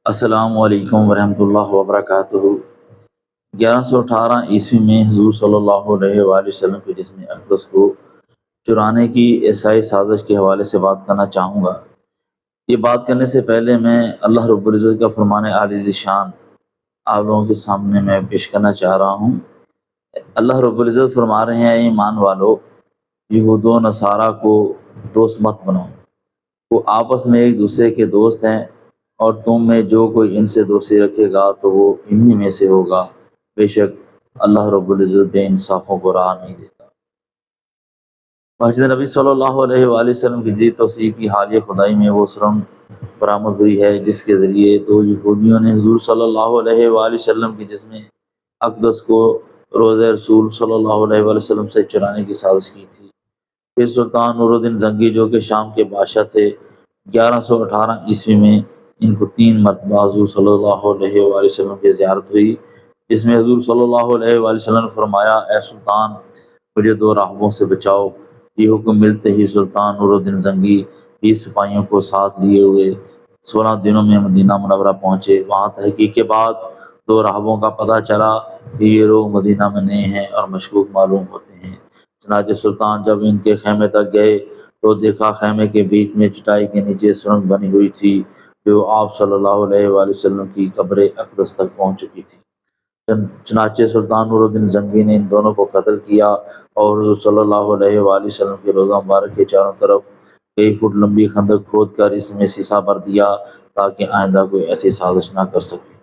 السلام علیکم ورحمۃ اللہ وبرکاتہ۔ 1118 میں حضور صلی اللہ علیہ وآلہ وسلم کے جسم اقدس کو چرانے کی عیسائی سازش کے حوالے سے بات کرنا چاہوں گا۔ یہ بات کرنے سے پہلے میں اللہ رب العزت کا فرمان عالی ذیشان آپ لوگوں کے سامنے میں پیش کرنا چاہ رہا ہوں۔ اللہ رب العزت فرما رہے ہیں، اے ایمان والو، یہود و نصارہ کو دوست مت بناؤ، وہ آپس میں ایک دوسرے کے دوست ہیں، اور تم میں جو کوئی ان سے دوستی رکھے گا تو وہ انہی میں سے ہوگا۔ بے شک اللہ رب العزت بے انصافوں کو راہ نہیں دیتا۔ مسجد نبی صلی اللہ علیہ وآلہ وسلم کی جدید توسیع کی حالیہ کھدائی میں وہ سرنگ برآمد ہوئی ہے جس کے ذریعے دو یہودیوں نے حضور صلی اللہ علیہ وآلہ وسلم کے جسم اقدس کو روضہ رسول صلی اللہ علیہ وآلہ وسلم سے چرانے کی سازش کی تھی۔ پھر سلطان نور الدین زنگی جو کہ شام کے بادشاہ تھے، 1118 میں ان کو 3 مرتبہ حضور صلی اللہ علیہ وآلہ وسلم کی زیارت ہوئی، جس میں حضور صلی اللہ علیہ وآلہ وسلم نے فرمایا، اے سلطان، مجھے 2 راہبوں سے بچاؤ۔ یہ حکم ملتے ہی سلطان نور الدین زنگی 20 سپاہیوں کو ساتھ لیے ہوئے 16 دنوں میں مدینہ منورہ پہنچے۔ وہاں تحقیق کے بعد 2 راہبوں کا پتہ چلا کہ یہ لوگ مدینہ میں نئے ہیں اور مشکوک معلوم ہوتے ہیں۔ چنانچہ سلطان جب ان کے خیمے تک گئے تو دیکھا خیمے کے بیچ میں چٹائی کے نیچے سرنگ بنی ہوئی تھی جو آپ صلی اللہ علیہ وآلہ وسلم کی قبر اقدس تک پہنچ چکی تھی۔ چنانچہ سلطان نور الدین زنگی نے ان دونوں کو قتل کیا اور حضور صلی اللہ علیہ وآلہ وسلم کے روضہ مبارک کے چاروں طرف کئی فٹ لمبی خندق کھود کر اس میں سیسا بھر دیا تاکہ آئندہ کوئی ایسی سازش نہ کر سکے۔